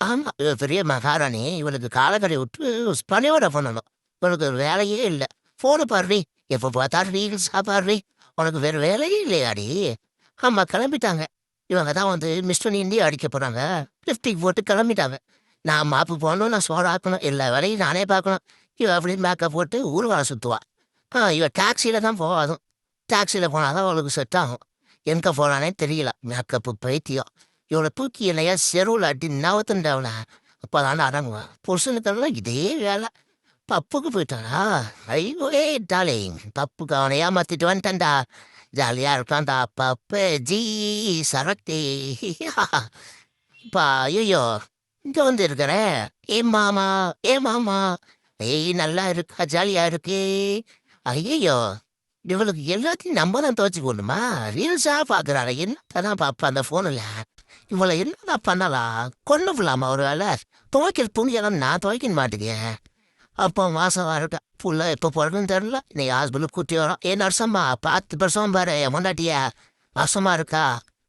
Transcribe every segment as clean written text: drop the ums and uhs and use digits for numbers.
ஆமா. இவ பெரிய மகாராணி. இவளுக்கு காலக்கடைய விட்டு பணியோட பண்ணணும். இவளுக்கு ஒரு வேலையே இல்ல. ஃபோன பாருடி. எப்ப பார்த்தாலும் ரீல்ஸா பாருடி. உனக்கு வேற வேலையே இல்லையாடி? ஆமா கிளம்பிட்டாங்க. இவங்க தான் வந்து மிஸ்டர் இந்தியா அடிக்க போறாங்க. லிப்டிக் போட்டு கிளம்பிட்டாங்க. நான் மாப்பு போடணும், நான் சோறு ஆக்கணும், எல்லா வேலையும் நானே பார்க்கணும். இவ அப்படியே மேக்கப் போட்டு ஊர்வலம் சுத்துவா. இவ டாக்ஸியில தான் போவா அதுவும். டாக்ஸியில போனா தான் அவளுக்கு செட் ஆகும். எங்க போனானே தெரியல. மேக்கப்பு பைத்தியம். இவளை தூக்கி இல்லையா செருவில் அடி நவத்துண்டவன அப்போதானே அடங்குவேன். புருஷனுக்கெல்லாம் இதே வேலை. பப்புக்கு போயிட்டானா? ஐயோ டாலிங், பப்புக்கு அவனை ஏமாத்திட்டு வந்துட்டான்டா. ஜாலியா இருக்கான்டா பப்பு ஜி சரக்தி. பா ஐயோ இங்க வந்து இருக்கிறேன். ஏ மாமா, ஏ மாமா. ஏய் நல்லா இருக்கா, ஜாலியா இருக்கு. ஐயோ இவளுக்கு எல்லாத்தையும் நம்ம தான் துவச்சி போடணுமா? ரீல்ஸா பாக்குறாள், என்னத்தான் பாப்பா அந்த போன்ல. இவளை என்னதான் பண்ணலாம்? கொண்டு போலாமா ஒரு வேலை? துவைக்கிற துணியெல்லாம் நான் துவைக்க மாட்டேங்க. அப்போ மாசம் இருக்கா புள்ள எப்போ பிறகுன்னு தெரில. நீ ஹாஸ்பிட்டல் கூட்டி வரோம். ஏ நர்சம்மா 10 வருஷம் பாரு என் முன்னாட்டியா மாசமா இருக்கா.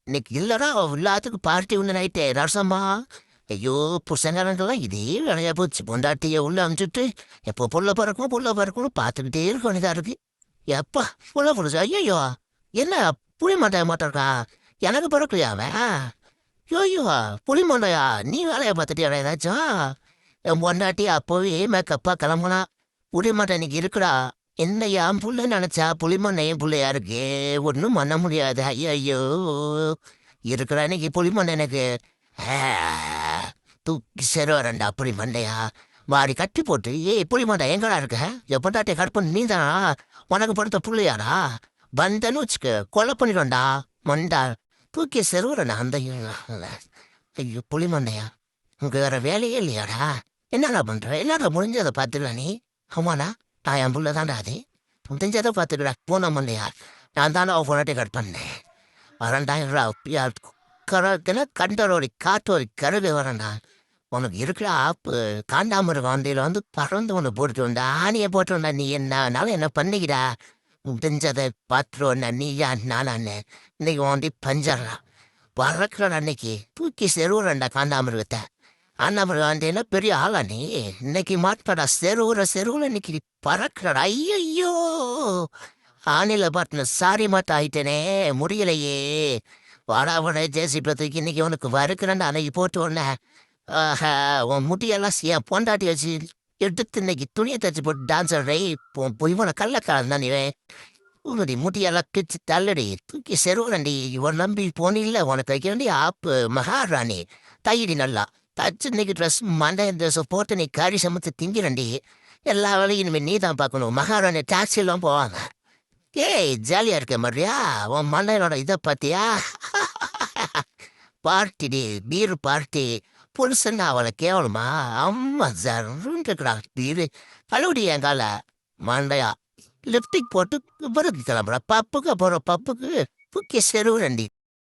இன்னைக்கு இல்லடா எல்லாத்துக்கும் பார்ட்டி உண்டு நைட்டே நர்சம்மா. ஐயோ புருஷங்காரங்கெல்லாம் இதே வேலையா போச்சு. பொண்டாட்டியை உள்ள அனுப்பிச்சுட்டு எப்போ புள்ள பிறக்கணும் பார்த்துக்கிட்டே இருக்க வேண்டியதா இருக்கு. எப்பா புள்ள புடிச்சா ஐயோ என்ன புளி மாட்டா எனக்கு பிறக்கலையா அவன்? ஐயோ புளி மண்டையா நீ வேலையை பார்த்துட்டியா ஏதாச்சும்? என் பொண்டாட்டி அப்போவே மேக்கப்பா கிளம்புனா. புளிமண்டை இன்னைக்கு இருக்குடா. என்ன என் புள்ள நினைச்சா புளிமண்டை என் பிள்ளையா இருக்கு. ஒன்றும் பண்ண முடியாது. ஐயோ இருக்கிற இன்னைக்கு புளிமண்டை எனக்கு ஆ, தூக்கி சரி வரண்டா புளிமண்டையா. வாரி கட்டி போட்டு ஏய் புளிமண்டை எங்கடா இருக்க? என் பொண்டாட்டியை கட் பண்ணி நீ தானா? உனக்கு படுத்த புள்ளையாடா? வந்தேன்னு வச்சுக்க கொலை பண்ணிடும்டா மண்டா. தூக்கி செருவுறேன் அந்த ஐயோ புளிமண்டையா. உங்க வேற வேலையே இல்லையாடா? என்னடா பண்ற? என்னடா முடிஞ்சதை பார்த்துடா நீ. ஆமாண்ணா நான் என் புள்ள தான்டா அது. முடிஞ்சதை பார்த்துடுடா போன இல்லையா. நான் தானே அவன் பொண்ணாட்டை கட் பண்ணேன். வரேன்டா கரக்குன்னா கண்டரோடி காட்டோரி கருது வரேன்டா. உனக்கு இருக்கிற ஆப்பு காண்டாமரம் வண்டியில் வந்து பறந்து ஒன்று போட்டுட்டு வந்தா ஆணியை போட்டு வந்தா. நீ என்னனாலும் என்ன பண்ணிக்கிடா. முடிஞ்சதை பார்த்துருவோண்ணா நீயா நானாண்ணே. இன்னைக்கு வண்டி பஞ்சர்றா பறக்கிற அன்னைக்கு தூக்கி செருவுறேன்டா காண்டாமிருகத்தை. அண்ணாமிருகம் வந்தேன்னா பெரிய ஆளா நீ. இன்னைக்கு மாட்டாடா செருவுல இன்னைக்கு நீ பறக்கிறடா. ஐயோ ஆணில பாட்டின சாரி மாட்ட ஆயிட்டேனே முடியலையே. வாடாவட ஜேசி பத்துக்கு இன்னைக்கு உனக்கு வறுக்கிறேன்டா அன்னைக்கு போட்டு உடனே. ஆஹா உன் முடியெல்லாம் என் பொண்டாட்டி வச்சு எடுத்து இன்னைக்கு துணியை தச்சு போட்டு டான்ஸ் ஆடுறே. இவனை கள்ளக்காரன் தான் நீ. உன்னுடைய முடியெல்லாம் கிச்சு தள்ளடி தூக்கி செருவரண்டி. இவன் நம்பி போனில்ல உனக்கு வைக்க வேண்டிய ஆப்பு மகாராணி. தையடி நல்லா தச்சு இன்னைக்கு ட்ரெஸ் மண்டை ட்ரெஸ் போட்டு நீ கறி சமைத்து திங்கிறண்டி. எல்லா வேலையும் இனிமேல் நீ தான் பார்க்கணும். மகாராணி டாக்ஸிலாம் போவாங்க. ஏய் ஜாலியா இருக்க மாதிரியா உன் மண்டையோட இதை பார்த்தியா? பார்ட்டிடி பீர் பார்ட்டி. புருஷன் அவளை கேவலமா? அம்மா சார் இருக்கிறா பீரு பழுடி எங்கால மண்டையா லிப்டிக் போட்டு பிறகு கிளம்புற பப்புக்கு போகிற பப்புக்கு தூக்கி செருவு ரெண்டி.